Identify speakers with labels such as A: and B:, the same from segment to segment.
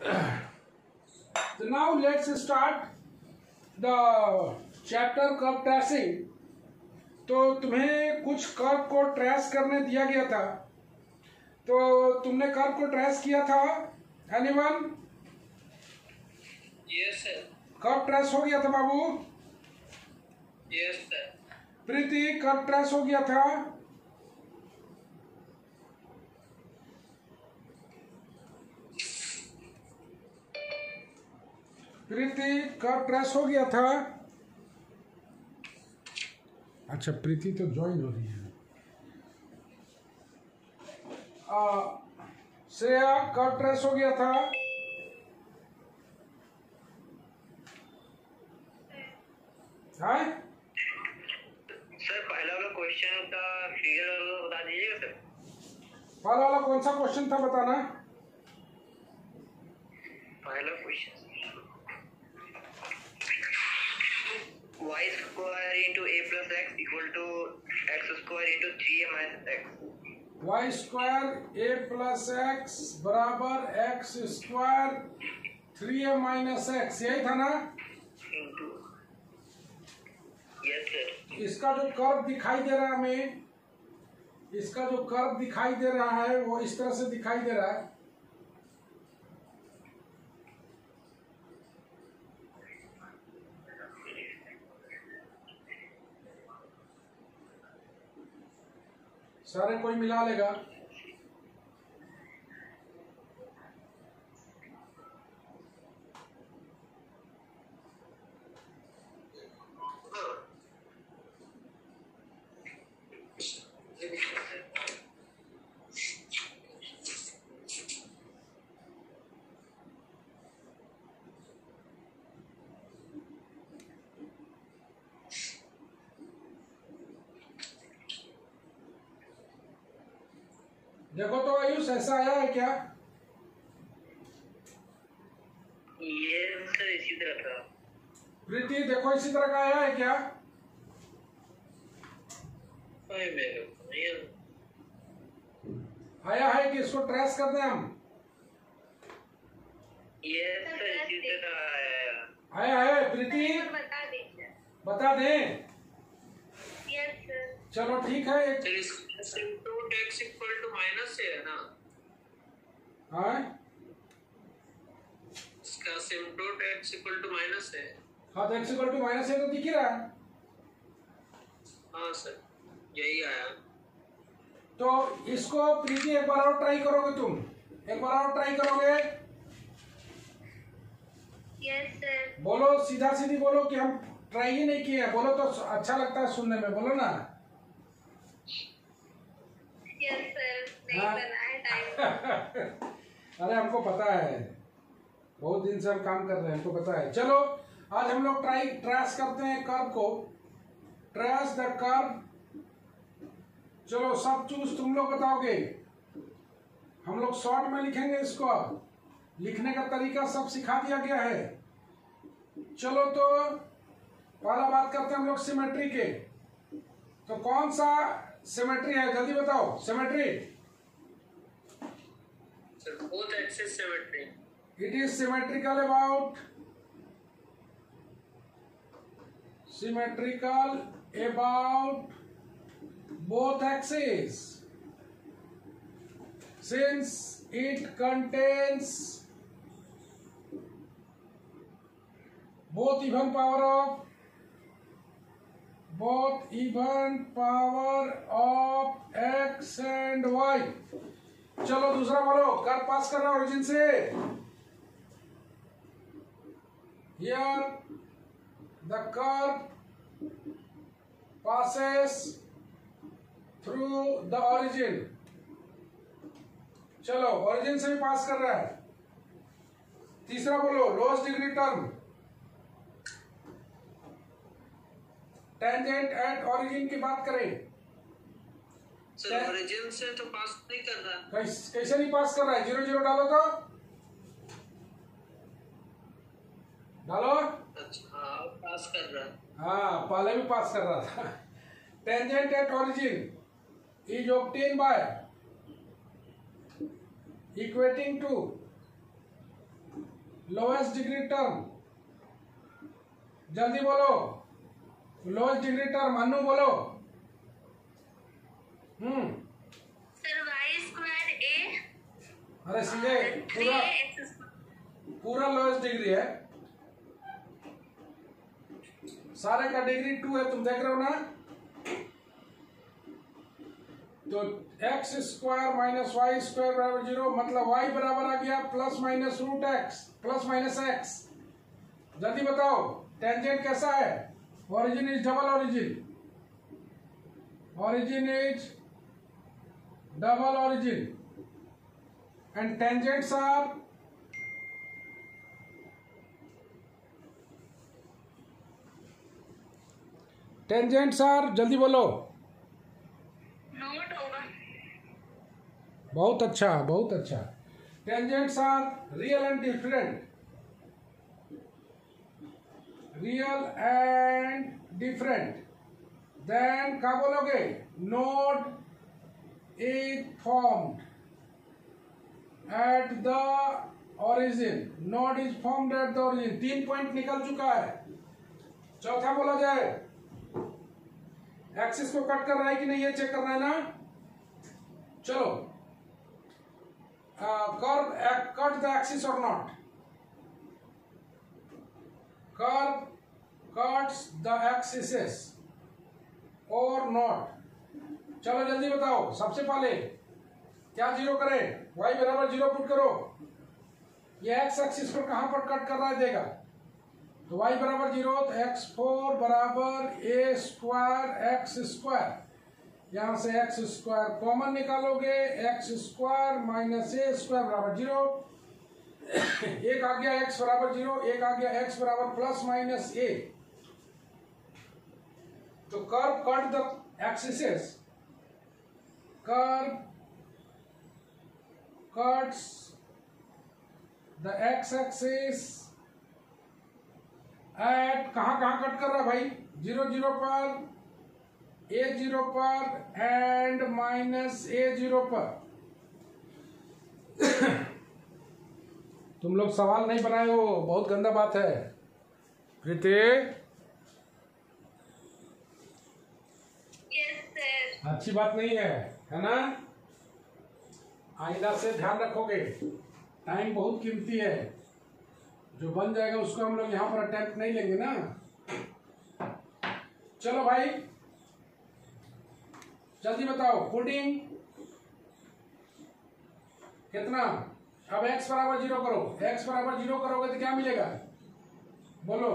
A: So now let's start the chapter curve tracing. तो तुम्हें कुछ कर्व को ट्रेस करने दिया गया था, तो तुमने कर्व को ट्रेस किया था? Anyone?
B: Yes sir.
A: Curve trace हो गया था बाबू?
B: Yes sir.
A: Preeti, curve trace हो गया था? प्रीति, कर्व ट्रेस हो गया था? अच्छा, प्रीति तो ज्वाइन हो रही है। श्रेया, कर्व ट्रेस हो गया था? हाँ
B: सर, पहला वाला क्वेश्चन का फिगर बता दीजिएगा सर।
A: पहला वाला कौन सा क्वेश्चन था बताना?
B: पहला question y square into a plus x equal to x square into 3a minus x।
A: y square a plus x बराबर x square 3a minus x, यही था ना?
B: into yes sir.
A: इसका जो कर्व दिखाई दे रहा है हमें, इसका जो कर्व दिखाई दे रहा है वो इस तरह से दिखाई दे रहा है। सारे कोई मिला लेगा? देखो तो आयुष, ऐसा आया है क्या?
B: ये सर इसी तरह था।
A: प्रीति, देखो इसी तरह का आया है क्या?
B: मेरे को नहीं
A: आया है कि इसको ट्रेस कर दें हम?
B: ये सर इसी तरह आया।
A: आया है प्रीति? बता दें?
C: Yes sir.
A: चलो ठीक है।
B: सर इसका सिम्पटोट x इक्वल टू माइनस है ना?
A: हाँ,
B: इसका सिम्पटोट x इक्वल टू माइनस है।
A: हाँ, तो एक्स इक्वल टू माइनस है तो दिख ही रहा है।
B: हाँ सर, यही आया।
A: तो इसको प्रीति एक बार और ट्राई करोगे तुम? एक बार और ट्राई करोगे?
C: Yes sir.
A: बोलो, सीधा सीधी बोलो कि हम ट्राई ही नहीं किए हैं। बोलो तो अच्छा लगता है सुनने में, बोलो ना।
C: यस सर, नहीं
A: हाँ।
C: बना है टाइम।
A: अरे हमको पता है, बहुत दिन से हम काम कर रहे हैं, हमको पता है। चलो आज हम लोग ट्रेस करते हैं कर्व को। Trace the curve. चलो सब चूज तुम लोग बताओगे, हम लोग शॉर्ट में लिखेंगे इसको। लिखने का तरीका सब सिखा दिया गया है। चलो तो पहला बात करते हैं हम लोग सिमेट्री के। तो कौन सा सिमेट्री है, जल्दी बताओ। Symmetry,
B: sir both axis symmetry.
A: it is symmetrical about both axes since it contains both even power of x and y। चलो दूसरा बोलो। कर्व पास कर रहा है ओरिजिन से। Here the curve passes through the origin। चलो, origin से भी पास कर रहा है। तीसरा बोलो, lowest degree term. Tangent at origin की बात करें।
B: सर ओरिजिन से तो पास नहीं कर रहा।
A: कैसे नहीं पास कर रहा है? 0 0 डालो तो डालो।
B: अच्छा, हाँ पास कर रहा है।
A: हाँ, पहले भी पास कर रहा था। Tangent at origin is obtain by equating to lowest degree term, जल्दी बोलो, लोएस्ट डिग्री टर्म, अनु बोलो।
C: सर वाई स्क्वायर ए
A: अरे सीधे पूरा
C: 3x
A: पूरा लोएस्ट डिग्री है, सारे का डिग्री 2 है, तुम देख रहे हो ना। तो x square minus y square बराबर 0, मतलब वाई बराबर आ गया plus minus root x plus minus x. जल्दी बताओ टेंजेंट कैसा है? Origin is double origin, origin is double origin and tangents are जल्दी बोलो।
C: नोट होगा।
A: बहुत अच्छा, बहुत अच्छा। Tangents are real and different, real and different. Then क्या बोलोगे? Node is formed at the origin, node is formed at the origin. 3 point निकल चुका है। चौथा बोला जाए, एक्सिस को कट कर रहा है कि नहीं, ये चेक करना है ना। चलो, कर्व कट द एक्सिस और not, curve cuts the axis और नॉट। चलो जल्दी बताओ, सबसे पहले क्या जीरो करें? y बराबर 0 पुट करो। ये एक्स एक्सिस पर कहां पर कट कर रहा है देगा, तो y बराबर 0, तो x4 बराबर a स्क्वायर एक्स स्क्वायर, यहां से एक्स स्क्वायर कॉमन निकालोगे, x square minus a square बराबर 0। एक आ गया x बराबर 0, एक आ गया x बराबर प्लस माइनस ए। तो curve cut the axis, curve cuts the x axis at, कहां कहां कट कर रहा है भाई? 0 0 पर, a0 पर एंड माइनस a0 पर। तुम लोग सवाल नहीं बनाए हो, बहुत गंदा बात है। प्रीति,
C: यस सर।
A: अच्छी बात नहीं है ना। आइंदा से ध्यान रखोगे, टाइम बहुत कीमती है। जो बन जाएगा उसको हम लोग यहाँ पर अटेम्प्ट नहीं लेंगे ना। चलो भाई जल्दी बताओ, पुडिंग कितना? अब x बराबर 0 करो, x बराबर 0 करोगे तो क्या मिलेगा बोलो?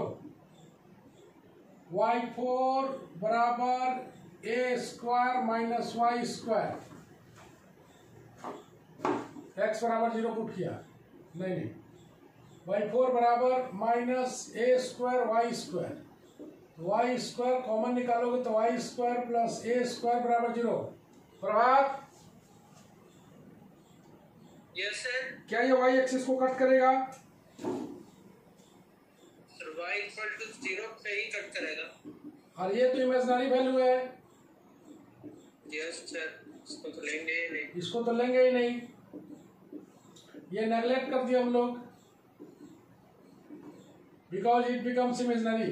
A: y4 बराबर a square minus y square. x बराबर 0 पुट किया, नहीं, y4 बराबर minus a square y square, y square common निकालोगे तो y square plus a square बराबर 0। Prabhat,
B: yes sir.
A: क्या ये वाई एक्सिस को कट करेगा?
B: सर y इक्वल टू 0 पे ही कट करेगा।
A: और ये तो इमेजिनरी वैल्यू है।
B: यस सर, इसको तो लेंगे ही नहीं।
A: इसको तो लेंगे ही नहीं, ये नेगलेक्ट कर दिया हम लोग, because it becomes imaginary,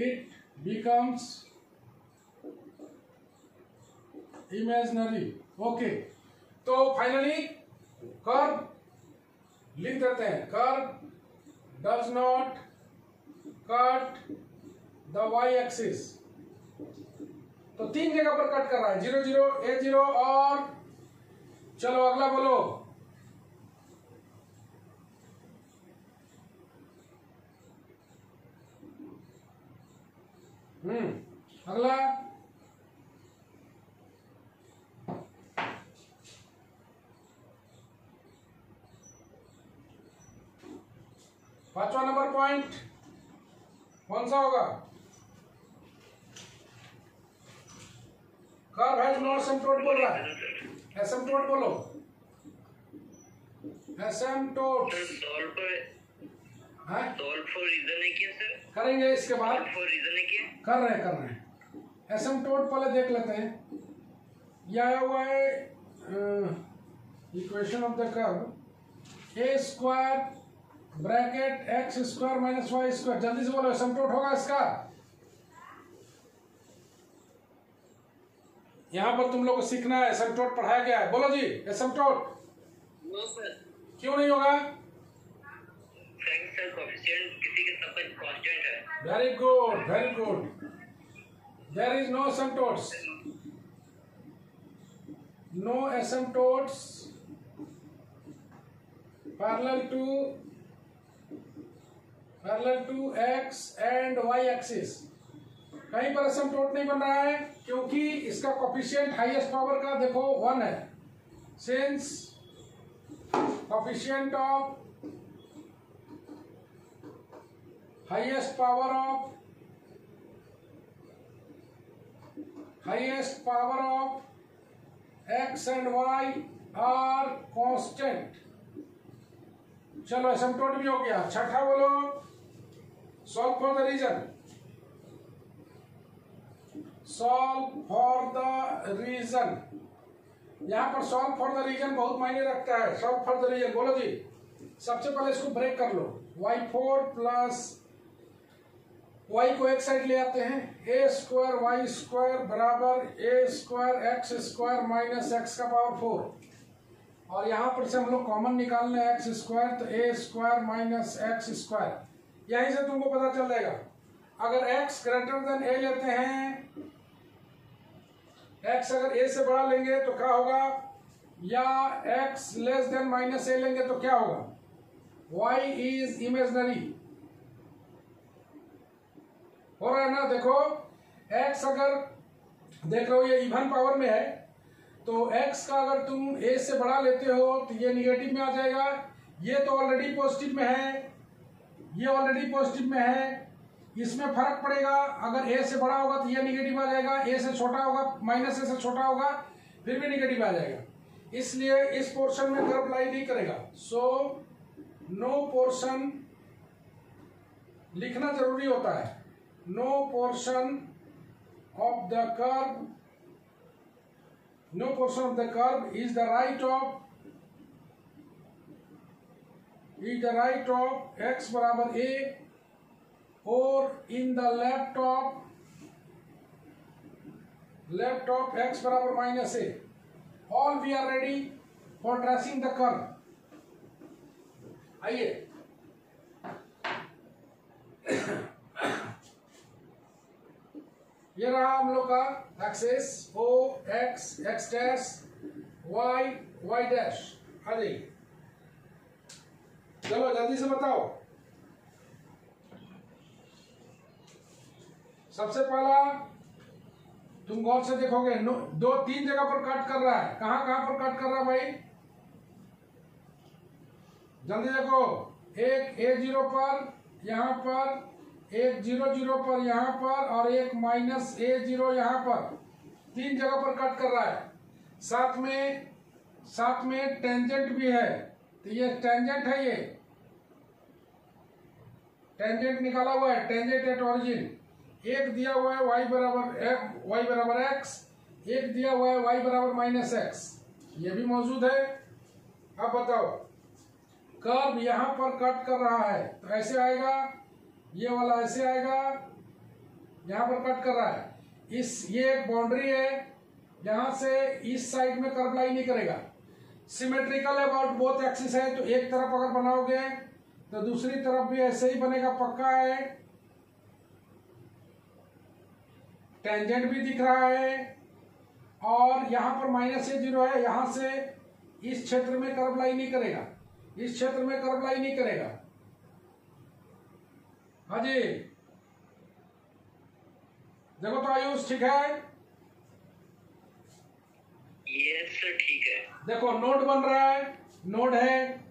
A: it becomes imaginary. Okay, तो फाइनली कर्व लिख देते हैं, curve does not cut the y axis. तो 3 जगह पर कट कर रहा है, 0 0 a0 और चलो अगला बोलो। अगला पांचवा नंबर पॉइंट कौन सा होगा? कर्व हैज नो एसिम्पटोट बोल रहा है, एसिम्पटोट बोलो, एसिम्पटोट।
B: सॉल्व फॉर रीजन नहीं किया सर?
A: करेंगे इसके बाद,
B: सॉल्व फॉर रीजन नहीं किया?
A: कर रहे हैं। एसिम्पटोट पहले देख लेते हैं। यह आया हुआ है equation of the curve, a square bracket x square minus y square, जल्दी से बोलो एसिम्पटोट होगा इसका। यहां पर तुम लोग को सीखना है, एसिम्पटोट पढ़ाया गया है, बोलो जी एसिम्पटोट।
B: No sir.
A: क्यों नहीं होगा?
B: फ्रैंक सर कोएफिशिएंट किसी के सब कांस्टेंट है।
A: Very good very good, there is no asymptotes, no asymptotes parallel to x and y axis. कहीं पर एसिम्पटोट नहीं बन रहा है क्योंकि इसका कोफिशिएंट हाईएस्ट पावर का देखो 1 है। Since coefficient of highest power of x and y are constant. चलो एसिम्पटोट भी हो गया। छठा बोलो, solve for the region. Solve for the region, यहां पर सॉल्व फॉर द रीजन बहुत मायने रखता है। सॉल्व फॉर द रीजन बोलो जी। सबसे पहले इसको ब्रेक कर लो, y4 प्लस y को एक साइड ले आते हैं, a स्क्वायर वाई स्क्वायर बराबर a square x square minus x का पावर 4, और यहां पर से हम लोग कॉमन निकालने एक्स स्क्वायर, तो a square minus x square, यहीं से तुमको पता चल जाएगा। अगर x ग्रेटर देन a लेते हैं, x अगर a से बड़ा लेंगे तो क्या होगा, या x less than minus a लेंगे तो क्या होगा, y इज इमेजनरी। हो रहा है ना, देखो x अगर देख रहे हो ये इवन पावर में है, तो x का अगर तुम a से बड़ा लेते हो तो ये निगेटिव में आ जाएगा। ये तो ऑलरेडी पॉजिटिव में है, ये ऑलरेडी पॉजिटिव में है, इसमें फर्क पड़ेगा। अगर a से बड़ा होगा तो ये निगेटिव आ जाएगा, a से छोटा होगा, माइनस a से छोटा होगा फिर भी निगेटिव आ जाएगा। इसलिए इस पोर्शन में कर्व लाई नहीं करेगा। सो नो पोर्शन लिखना जरूरी होता है। No portion of the curve, no portion of the curve is the right of x बराबर a और in the left of x बराबर minus a। All we are ready for tracing the curve. आइए ये रहा हम लोग का axes o x x dash y y dash. आ जाइए, चलो जल्दी से बताओ। सबसे पहला तुम गौर से देखोगे, दो तीन जगह पर कट कर रहा है। कहां कहां पर कट कर रहा है भाई, जल्दी देखो। एक a0 पर, यहां पर एक 0 पर, यहां पर, और एक माइनस a0 यहां पर, तीन जगह पर कट कर रहा है। साथ में टेंजेंट भी है, तो ये टेंजेंट है, ये टेंजेंट निकाला हुआ है, टेंजेंट एट ओरिजिन। एक दिया हुआ है y बराबर x, एक दिया हुआ है y बराबर माइनस एक्स, ये भी मौजूद है। अब बताओ, कर्व यहां पर कट कर रहा है तो ऐसे आएगा, ये वाला ऐसे आएगा, यहां पर कट कर रहा है। ये एक बाउंड्री है, यहां से इस साइड में कर्व लाई नहीं करेगा। सिमेट्रिकल अबाउट बोथ एक्सिस है, तो एक तरफ अगर बनाओगे तो दूसरी तरफ भी ऐसे ही बनेगा, पक्का है। टेंजेंट भी दिख रहा है, और यहां पर माइनस a0 है, यहां से इस क्षेत्र में कर्व लाई नहीं करेगा, इस क्षेत्र में कर्व लाई नहीं करेगा। हाँ जी, देखो तो आयुष ठीक है?
B: यस सर ठीक है।
A: देखो नोड बन रहा है, नोड है,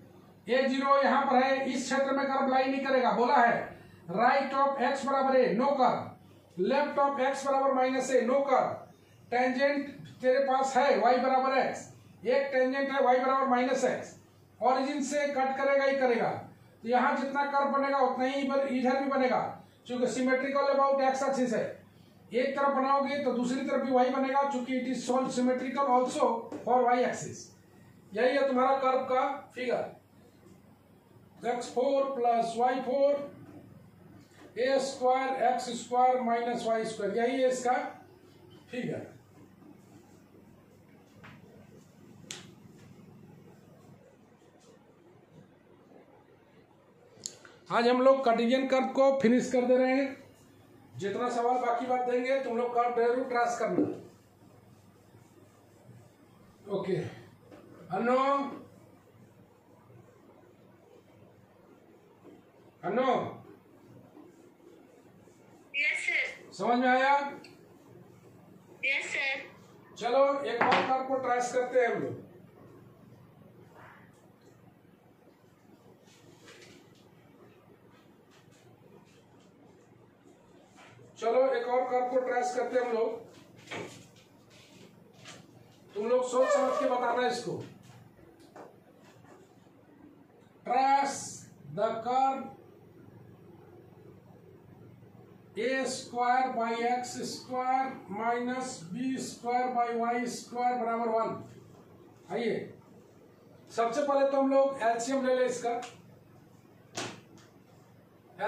A: a0 यहां पर है, इस क्षेत्र में कर्व लाई नहीं करेगा। बोला है राइट ऑफ x बराबर a, no curve. Left of x बराबर minus a, no curve. Tangent तेरे पास है y बराबर x, एक टेंजेंट है y बराबर माइनस एक्स, ऑरिजिन से कट करेगा ही करेगा। तो यहाँ जितना कर्व बनेगा उतना ही इधर भी बनेगा, क्योंकि सिमेट्रिकल अबाउट एक्स एक्सिस है। एक तरफ बनाओगे तो दूसरी तरफ भी वही बनेगा, क्योंकि it is symmetrical also for y axis. यही है तुम्हारा कर्व का figure. x4 plus y4 a square x square minus y square, यही है इसका फिगर। आज हम लोग कार्टेशियन कर्व को फिनिश कर दे रहे हैं। जितना सवाल बाकी बात देंगे तुम लोग कर्व जरूर ट्रेस करना। ओके अनु, अनु
C: यस सर।
A: समझ में आया?
C: Yes sir.
A: चलो एक और कर्व को ट्रेस करते हैं हम लोग। चलो एक और कर्व को ट्रेस करते हैं हम लोग। तुम लोग सोच समझ के बताना इसको। Trace the curve a square by x square minus b square by y square बराबर 1। आइए सबसे पहले तो हम लोग एलसीएम ले ले इसका।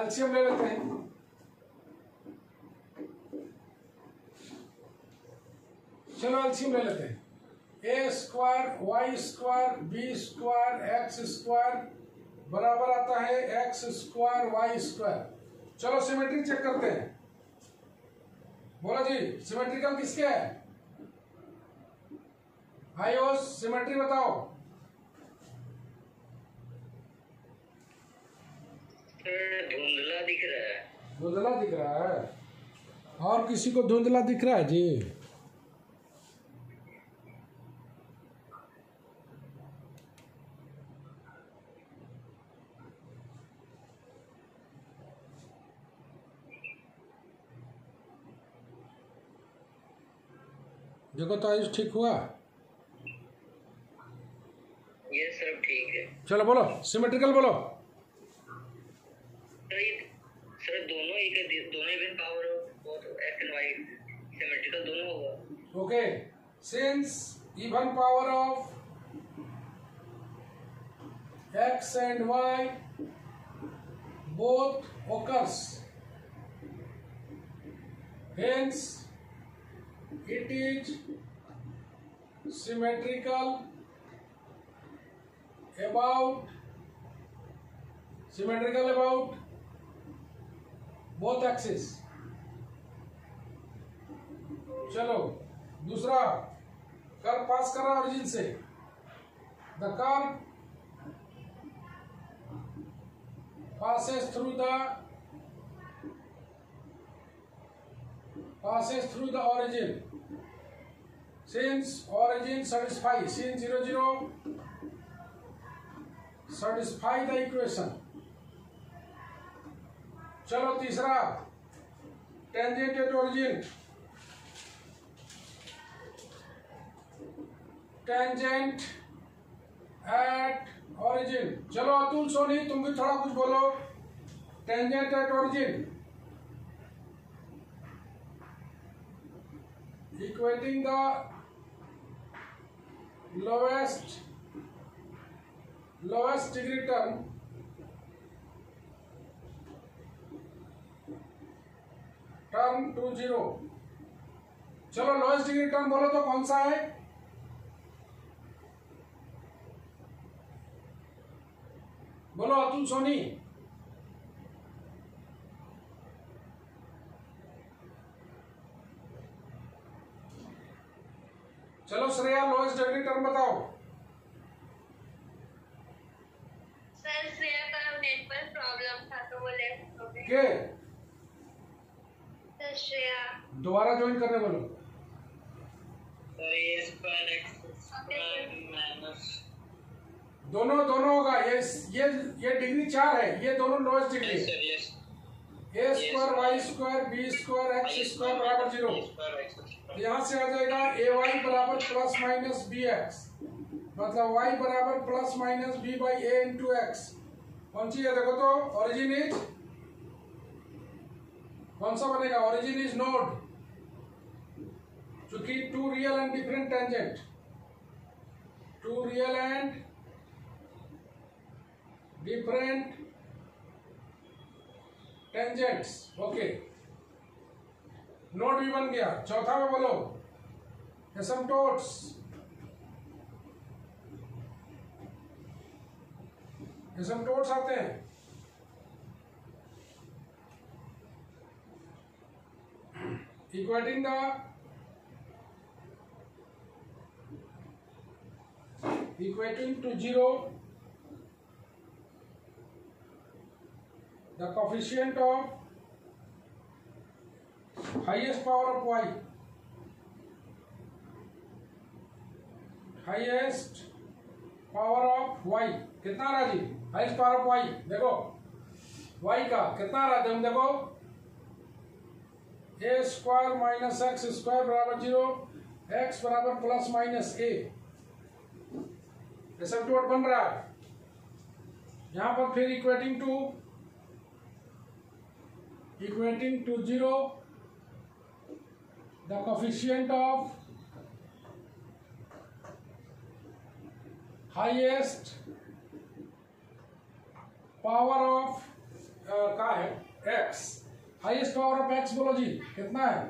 A: एलसीएम ले लेते हैं। चलो एलसीएम ले लेते हैं। A square y square b square x square बराबर आता है एक्स स्क्वायर वाई स्क्वायर। चलो सिमेट्री चेक करते हैं। बोलो जी सिमेट्रिकल किसके है? आइयो सिमेट्री बताओ।
B: धुंधला दिख रहा है।
A: धुंधला दिख रहा है? और किसी को धुंधला दिख रहा है जी? देखो तो आयुष ठीक हुआ?
B: ये सब ठीक है।
A: चलो बोलो सिमेट्रिकल बोलो।
B: सर दोनों even power of x and y symmetrical दोनों होगा।
A: Okay since even power of x and y both occurs, hence it is symmetrical about both axes। चलो दूसरा कर्व पास कर रहा है ओरिजिन से। The curve passes through the origin since origin satisfy sin 0 0 satisfy the equation। चलो तीसरा tangent at origin। tangent at origin। चलो अतुल सोनी तुम भी थोड़ा कुछ बोलो। Tangent at origin equating the lowest degree term to 0। चलो लोवेस्ट डिग्री टर्म बोलो तो कौन सा है? बोलो अतुल सोनी। चलो श्रेया लोएस्ट डिग्री टर्म बताओ।
C: सर श्रेया का नेटवर्क प्रॉब्लम था तो वो लेफ्ट हो गई।
A: के
C: सर श्रेया
A: दोबारा ज्वाइन करने बोलो।
B: सर ये स्क्वायर एक्स स्क्वायर माइनस
A: दोनों होगा। ये डिग्री 4 है। ये दोनों लोएस्ट डिग्री है। A square y square b square x square बराबर 0। यहाँ से आ जाएगा ए वाई बराबर प्लस माइनस बी एक्स, मतलब वाई बराबर plus minus b by a into x. कौन सी है देखो तो? ओरिजिन इज कौन सा बनेगा? ओरिजिन इज नोड, चूंकि two real and different tangent, two real and different tangents. Okay, note भी बन गया। चौथा में बोलो एसिम्पटोट्स। एसिम्पटोट्स आते हैं equating to 0 the coefficient of highest power of y, highest power of y कितना रहा जी? हाईएस्ट पावर ऑफ y देखो y का कितना रहा था, हम देखो a square minus x square बराबर 0, x बराबर प्लस माइनस a। एसिम्पटोट बन रहा है यहां पर। फिर equating to 0 the coefficient of highest power of का है x। Highest power of x बोलो जी कितना है?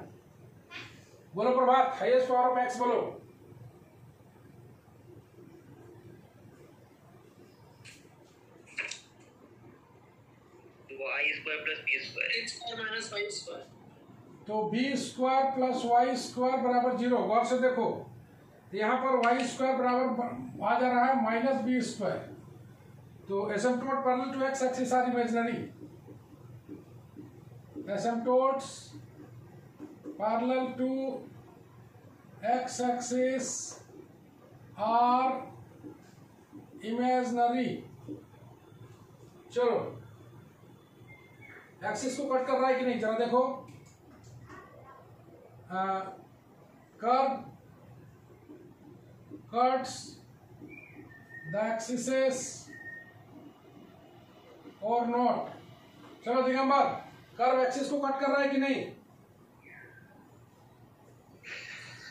A: बोलो Prabhat, highest power of x बोलो।
B: y square plus b square,
D: x square minus y square.
A: तो b square plus y square बराबर 0। गौर से देखो यहाँ पर वाई स्क्वायर बराबर आ जा रहा है माइनस बी स्क्वायर। तो asymptote parallel to x axis are imaginary. Asymptotes parallel to x axis are imaginary. चलो एक्सिस को कट कर रहा है कि नहीं जरा देखो। Curve cuts the axes or not। चलो दिगंबर, कर्व एक्सिस को कट कर रहा है कि नहीं?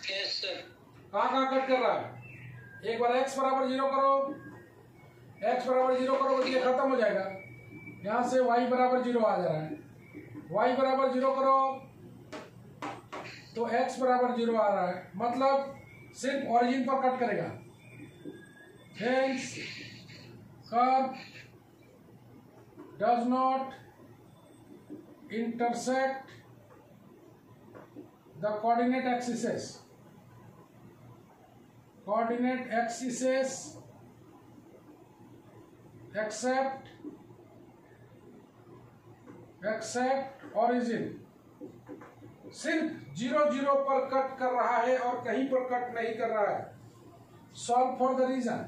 D: Yes sir.
A: कहाँ कट कर रहा है? एक बार x बराबर 0 करो, x बराबर 0 करो तो ये खत्म हो जाएगा। यहां से y बराबर 0 आ जा रहा है। y बराबर 0 करो तो x बराबर 0 आ रहा है, मतलब सिर्फ ओरिजिन पर कट करेगा। Hence, curve does not intersect the coordinate axes except origin। सिर्फ 0 0 पर कट कर रहा है और कहीं पर कट नहीं कर रहा है। Solve for the region.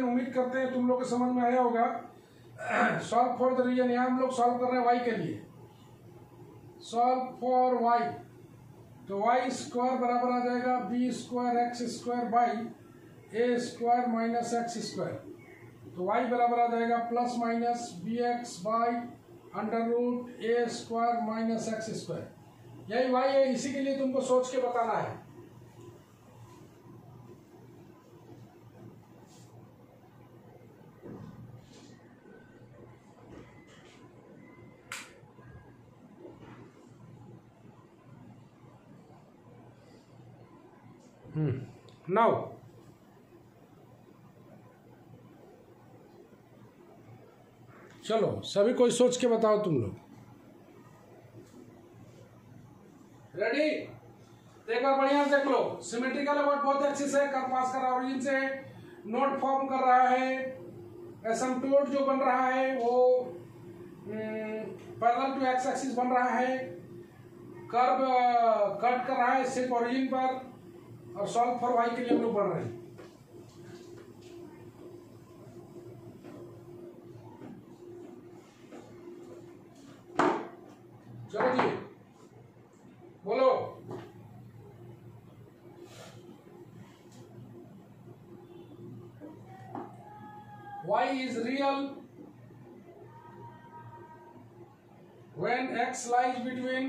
A: उम्मीद करते हैं तुम लोग को समझ में आया होगा। सॉल्व फॉर द रीजन यहाँ हम लोग सॉल्व कर रहे हैं y के लिए। सॉल्व फॉर y, तो y स्क्वायर बराबर आ जाएगा b square x square by a square minus x square. तो y बराबर आ जाएगा plus minus b x by under root a square minus x square. यही y है, इसी के लिए तुमको सोच के बताना है। नाउ चलो सभी कोई सोच के बताओ तुम लोग। रेडी? तो एक बार बढ़िया से देख लो। सिमेट्रिकल अबाउट बोथ एक्सिस है, कर्व पास कर रहा है ओरिजिन से, नोड फॉर्म कर रहा है। एसिम्पटोट जो बन रहा है वो पैरेलल टू एक्स एक्सिस बन रहा है। कर्व कट कर रहा है सिर्फ ओरिजिन पर। और सॉल्व फॉर वाई के लिए हम लोग पढ़ रहे हैं। चलो जी बोलो। y is real when x lies between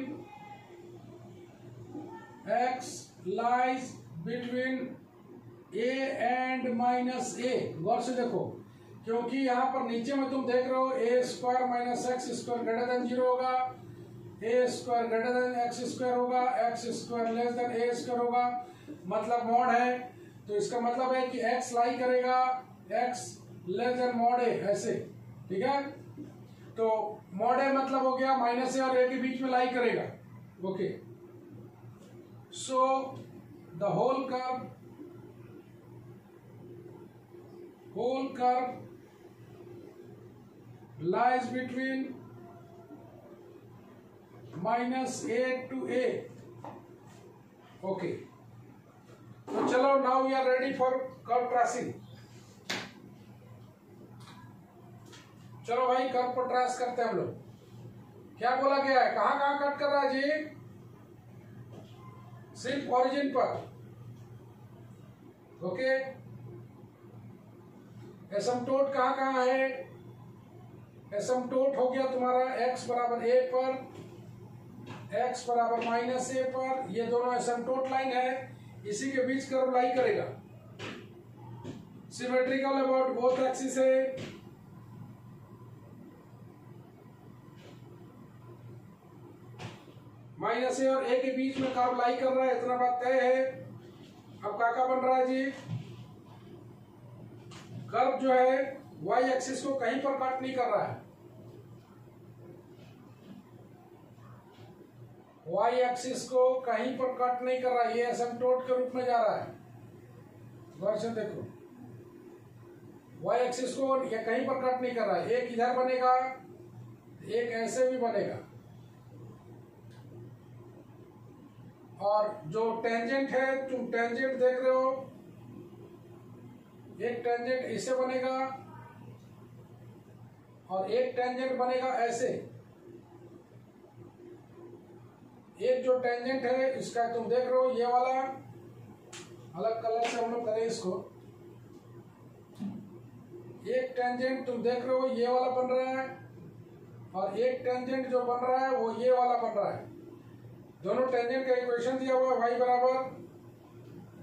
A: a and minus a, गौर से देखो, क्योंकि यहाँ पर नीचे में तुम देख रहे हो a square minus x square greater than 0 होगा, a square greater than x square होगा, x square less than a square होगा, मतलब मॉड है। तो इसका मतलब है कि एक्स लाई करेगा एक्स लेस देन मॉड ए, ऐसे, ठीक है। तो मॉड ए मतलब हो गया माइनस ए और ए के बीच में लाई करेगा, okay. So the whole curve lies between minus a to a, okay। तो चलो, now we are ready for curve tracing। चलो भाई, कर्व को ट्रेस करते हैं हम लोग। क्या बोला गया है, कहाँ कहाँ कट कर रहा है जी? सिर्फ ओरिजिन पर, ओके। एसिम्पटोट कहाँ कहाँ है? एसिम्पटोट हो गया तुम्हारा x बराबर a पर, x बराबर माइनस a पर, ये दोनों एसिम्पटोट लाइन है, इसी के बीच कर्व लाई करेगा। सिमेट्रिकल अबाउट बोथ एक्सिस है, माइनस ए और ए के बीच में कर्व लाई कर रहा है, इतना बात तय है। अब क्या बन रहा है जी? कर्व जो है y एक्सिस को कहीं पर कट नहीं कर रहा है, y एक्सिस को कहीं पर कट नहीं कर रहा है, ये एसिम्पटोट के रूप में जा रहा है। गौर से देखो, y एक्सिस को ये कहीं पर कट नहीं कर रहा है, एक इधर बनेगा, एक ऐसे भी बनेगा, और जो टेंजेंट है, तुम टेंजेंट देख रहे हो, एक टेंजेंट ऐसे बनेगा और एक टेंजेंट बनेगा ऐसे। एक जो टेंजेंट है इसका तुम देख रहे हो, ये वाला, अलग कलर से हम लोग करें इसको। एक टेंजेंट तुम देख रहे हो ये वाला बन रहा है, और एक टेंजेंट जो बन रहा है वो ये वाला बन रहा है। दोनों टेंजेंट का इक्वेशन दिया हुआ है, y बराबर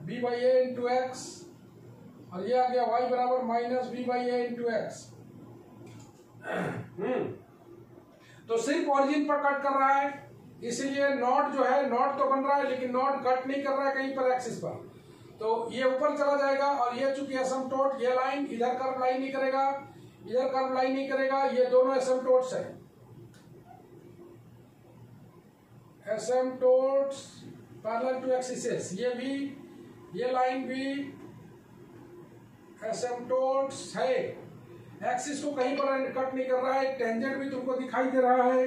A: b by a into x, और ये आ गया y बराबर minus b by a into x. तो सिर्फ ओरिजिन पर कट कर रहा है, इसीलिए नॉट जो है, नॉट तो बन रहा है लेकिन नॉट कट नहीं कर रहा है कहीं पर एक्सिस पर, तो ये ऊपर चला जाएगा। और ये चूंकि एसिम्पटोट, ये लाइन इधर कर्व लाइन नहीं करेगा, इधर कर्व लाइन नहीं करेगा, ये दोनों एसिम्पटोट्स है, एसिम्पटोट्स पैरेलल टू एक्सिस। ये भी, ये लाइन भी एसिम्पटोट्स है, एक्सिस को कहीं पर कट नहीं कर रहा है। टेंजेंट भी तुमको दिखाई दे रहा है,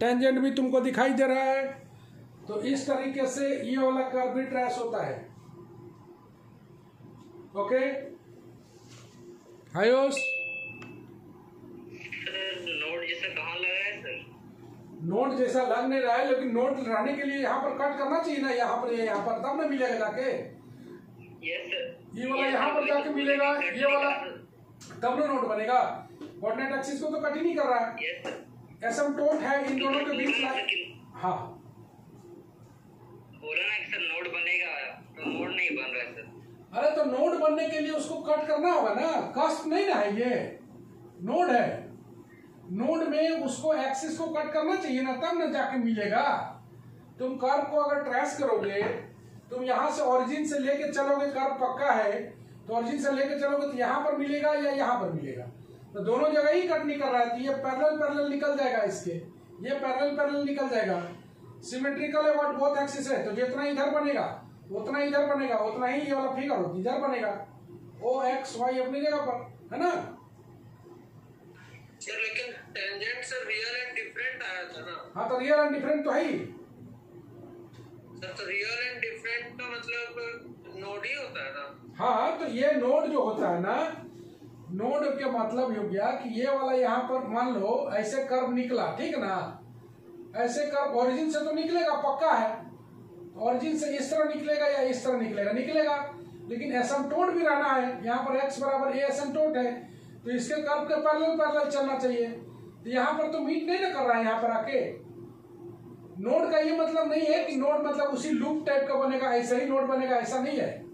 A: टेंजेंट भी तुमको दिखाई दे रहा है। तो इस तरीके से ये वाला कर्व भी ट्रेस होता है, ओके। आयुष,
B: नोड जैसा कहाँ लगा है सर?
A: नोट जैसा लग नहीं रहा है, लेकिन नोट रहने के लिए यहाँ पर कट करना चाहिए ना, यहाँ पर तब ना मिलेगा जाके।
B: Yes sir.
A: ये वाला यहाँ पर जाके मिलेगा, ये वाला तब ना नोट बनेगा। कोऑर्डिनेट एक्सिस को तो कट ही नहीं कर रहा है,
B: यस सर।
A: एसिम्पटोट है इन दोनों के बीच में। हाँ,
B: बोला ना कि सर नोड बनेगा, तो नोड नहीं बन रहा है सर।
A: अरे तो नोड बनने के लिए उसको कट करना होगा ना, कस्ट नहीं ना है, ये नोड है, नोड में उसको एक्सिस को कट करना चाहिए ना, तब ना जाके मिलेगा। तुम कर्व को अगर ट्रेस करोगे, तुम यहाँ से ओरिजिन से लेके चलोगे, कर्व पक्का है तो ओरिजिन से लेके चलोगे तो यहाँ पर मिलेगा या यहाँ पर मिलेगा, तो दोनों जगह ही कट नहीं कर रहा है, तो ये पैरेलल पैरेलल निकल जाएगा, इसके ये पैरेलल पैरेलल निकल जाएगा। सिमेट्रिकल अबाउट बोथ एक्सिस है, तो जितना इधर बनेगा उतना इधर बनेगा, उतना ही ये वाला फिगर इधर बनेगा। ओ एक्स वाई अपनी जगह पर है ना
D: सर, लेकिन tangent sir real and different आया था ना।
A: हाँ, तो रियल एंड डिफरेंट तो है ही
D: सर, तो रियल एंड डिफरेंट का मतलब नोड ही होता है ना।
A: हाँ, तो ये नोड जो होता है ना, नोड के मतलब हो गया कि ये वाला यहाँ पर मान लो ऐसे कर्व निकला, ठीक ना, ऐसे कर्व ओरिजिन से तो निकलेगा, पक्का है, ओरिजिन से इस तरह निकलेगा या इस तरह निकलेगा, लेकिन एसिम्पटोट भी रहना है। यहाँ पर x बराबर a एसिम्पटोट है, तो इसके कर्व के पैरेलल पैरेलल चलना चाहिए। तो यहाँ पर तो मीट नहीं ना कर रहा है, यहाँ पर आके नोड का ये मतलब नहीं है कि नोड मतलब उसी लूप टाइप का बनेगा, ऐसा ही नोड बनेगा, ऐसा नहीं है,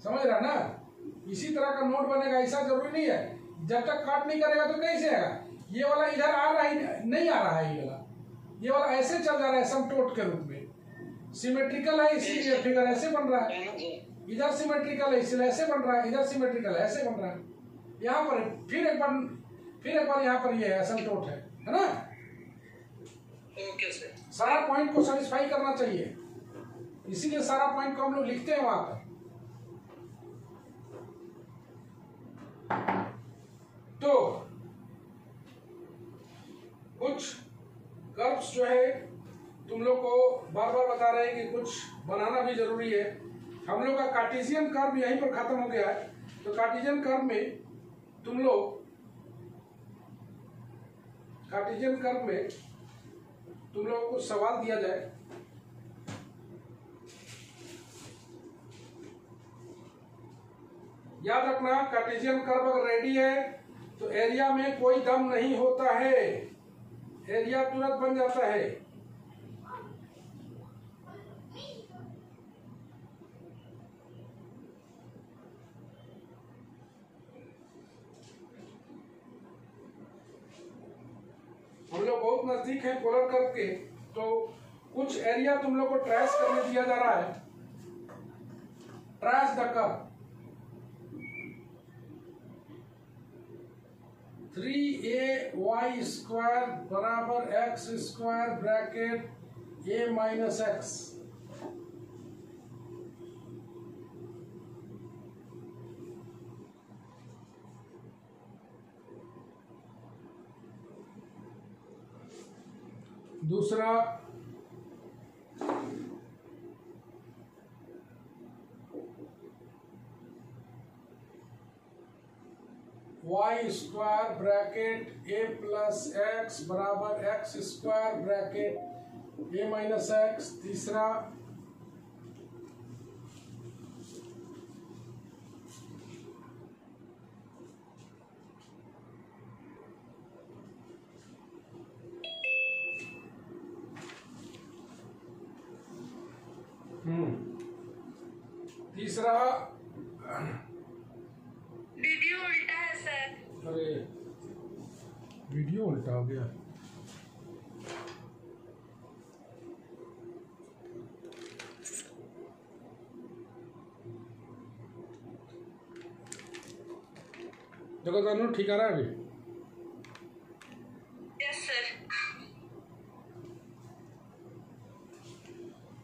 A: समझ रहा ना। इसी तरह का नोड बनेगा ऐसा जरूरी नहीं है। जब तक कट नहीं करेगा तो कैसे आएगा, ये वाला इधर आ रहा है, नहीं आ रहा है, ये वाला ऐसे चल जा रहा है एसिम्प्टोट के रूप में, सिमेट्रिकल है इसीलिए फिगर ऐसे बन रहा है, इधर सिमेट्रिकल है इसलिए ऐसे बन रहा है, इधर सिमेट्रिकल है ऐसे बन रहा है। यहाँ पर फिर एक बार यहाँ पर ये एसिम्प्टोट है ना।
D: Okay sir.
A: सारा पॉइंट को सेटिस्फाई करना चाहिए, इसीलिए सारा पॉइंट को हम लोग लिखते हैं वहां पर। तो कुछ कर्व्स जो है तुम लोग को बार बार बता रहे हैं कि कुछ बनाना भी जरूरी है। हम लोग का कार्टेशियन कर्व यहीं पर खत्म हो गया है। तो कार्टेशियन कर्व में तुम लोग को सवाल दिया जाए, याद रखना कार्टेशियन कर्व अगर रेडी है तो एरिया में कोई दम नहीं होता है, एरिया तुरंत बन जाता है। हम लोग बहुत नजदीक है पोलर कर्व के, तो कुछ एरिया तुम लोग को ट्रेस करने दिया जा रहा है। ट्रेस द कर्व 3ay² बराबर x² bracket a minus x. दूसरा y² bracket a plus x बराबर x² bracket a minus x. तीसरा
C: वीडियो उल्टा है सर।
A: अरे वीडियो उल्टा हो गया। देखो दोनों ठीक आ रहा है अभी।
C: Yes sir.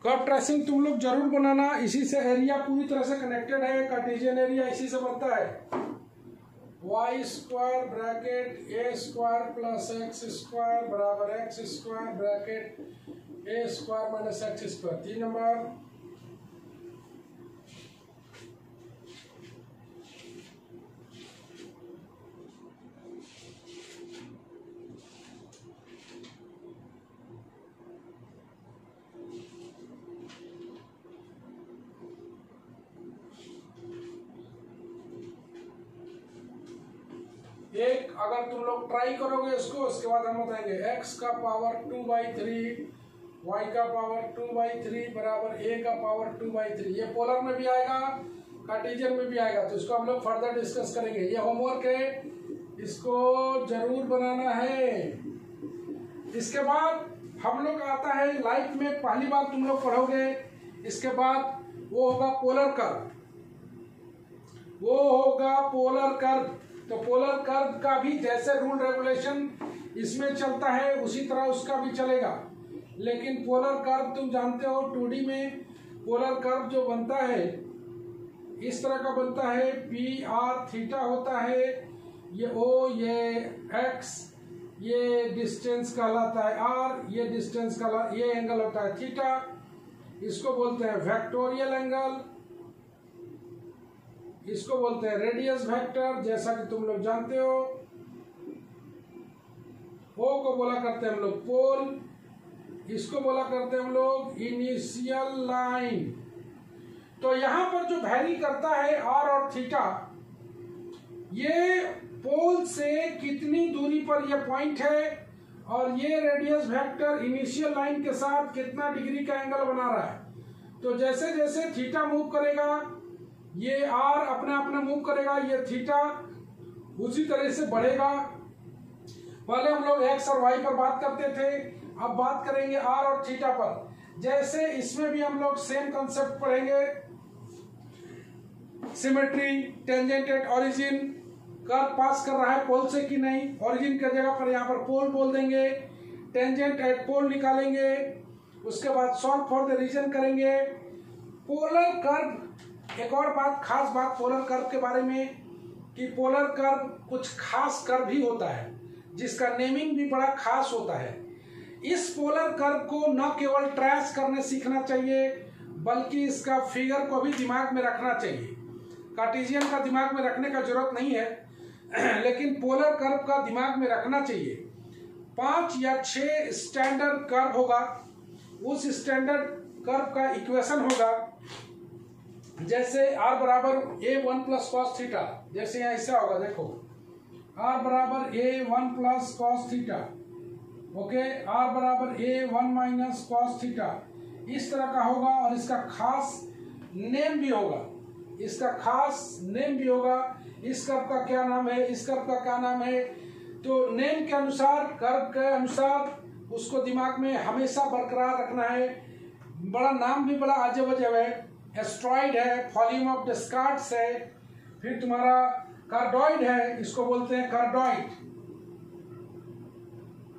A: कर्व ट्रेसिंग तुम लोग जरूर बनाना, इसी से एरिया पूरी तरह से कनेक्टेड है। कार्टेशियन एरिया इसी से बनता है। y² bracket a² plus x² बराबर x² bracket a² minus x²। 3 number एक, अगर तुम लोग ट्राई करोगे इसको, उसके बाद हम बताएंगे x का पावर 2/3 y का पावर 2/3 बराबर a का पावर 2/3। ये पोलर में भी आएगा, कार्टेशियन में भी आएगा, तो इसको हम लोग फर्दर डिस्कस करेंगे। ये होमवर्क है, इसको जरूर बनाना है। इसके बाद हम लोग आता है लाइफ में पहली बार तुम लोग पढ़ोगे, इसके बाद वो होगा पोलर कर्व, वो होगा पोलर कर्व। तो पोलर कर्व का भी जैसे रूल रेगुलेशन इसमें चलता है उसी तरह उसका भी चलेगा। लेकिन पोलर कर्व तुम जानते हो 2D में पोलर कर्व जो बनता है इस तरह का बनता है, PR होता है, ये O, ये X, ये डिस्टेंस कहलाता है R, ये डिस्टेंस कहलाता, ये एंगल होता है थीटा, इसको बोलते हैं वेक्टोरियल एंगल, इसको बोलते हैं रेडियस वेक्टर, जैसा कि तुम लोग जानते हो। O को बोला करते हैं हम लोग पोल, इसको बोला करते हैं हम लोग इनिशियल लाइन। तो यहां पर जो वैरी करता है R और थीटा, ये पोल से कितनी दूरी पर ये पॉइंट है और ये रेडियस वेक्टर इनिशियल लाइन के साथ कितना डिग्री का एंगल बना रहा है। तो जैसे जैसे थीटा मूव करेगा ये आर अपने आप में मूव करेगा, ये थीटा उसी तरह से बढ़ेगा। पहले हम लोग एक्स और वाई पर बात करते थे, अब बात करेंगे आर और थीटा पर। जैसे इसमें भी हम लोग सेम कंसेप्ट पढ़ेंगे, symmetry, tangent at origin, curve pass कर रहा है पोल से कि नहीं, ओरिजिन की जगह पर यहाँ पर पोल बोल देंगे, टेंजेंट एट पोल निकालेंगे, उसके बाद सॉल्व फॉर द रीजन करेंगे। पोलर कर्व, एक और बात, खास बात पोलर कर्व के बारे में कि पोलर कर्व कुछ खास कर्व भी होता है जिसका नेमिंग भी बड़ा खास होता है। इस पोलर कर्व को न केवल ट्रेस करने सीखना चाहिए बल्कि इसका फिगर को भी दिमाग में रखना चाहिए। कार्टेशियन का दिमाग में रखने का जरूरत नहीं है लेकिन पोलर कर्व का दिमाग में रखना चाहिए। 5 या 6 स्टैंडर्ड कर्व होगा, उस स्टैंडर्ड कर्व का इक्वेशन होगा, जैसे r बराबर a1 प्लस कॉस थीटा, जैसे यहाँ ऐसा होगा, देखो r बराबर a1 plus cos theta, okay, r बराबर a1 माइनस कॉस थीटा, इस तरह का होगा। और इसका खास नेम भी होगा, इसका खास नेम भी होगा। इस कर्व का क्या नाम है, इस कर्व का क्या नाम है, तो नेम के अनुसार, कर्व के अनुसार उसको दिमाग में हमेशा बरकरार रखना है। बड़ा नाम भी बड़ा अजब अजब है, एस्ट्रॉइड है, वॉल्यूम ऑफ डिस्कार्ड्स है, फिर तुम्हारा कार्डॉइड है, इसको बोलते हैं कार्डॉइड,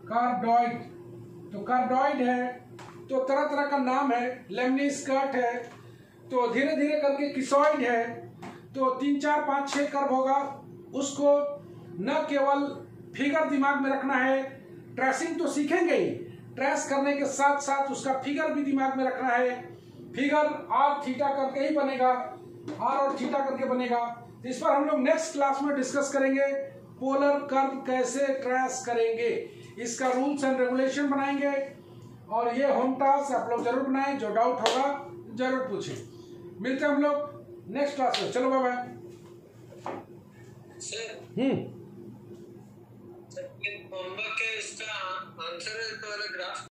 A: कार्डॉइड, तो कार्डॉइड है, तो तरह तरह का नाम है, लेमनीस्कर्ट है, तो धीरे धीरे करके किसॉइड है। तो 3, 4, 5, 6 कर्व होगा, उसको न केवल फिगर दिमाग में रखना है, ट्रेसिंग तो सीखेंगे ही, ट्रेस करने के साथ साथ उसका फिगर भी दिमाग में रखना है। फिगर आर थीटा करके ही बनेगा, आर और थीटा करके बनेगा। तो इस पर हम लोग नेक्स्ट क्लास में डिस्कस करेंगे, पोलर कर्व कैसे ट्रेस करेंगे, इसका रूल्स एंड रेगुलेशन बनाएंगे। और ये होम टास्क आप लोग जरूर बनाएं, जो डाउट होगा जरूर पूछें। मिलते हैं हम लोग नेक्स्ट क्लास में, चलो बाय बाय।
D: सर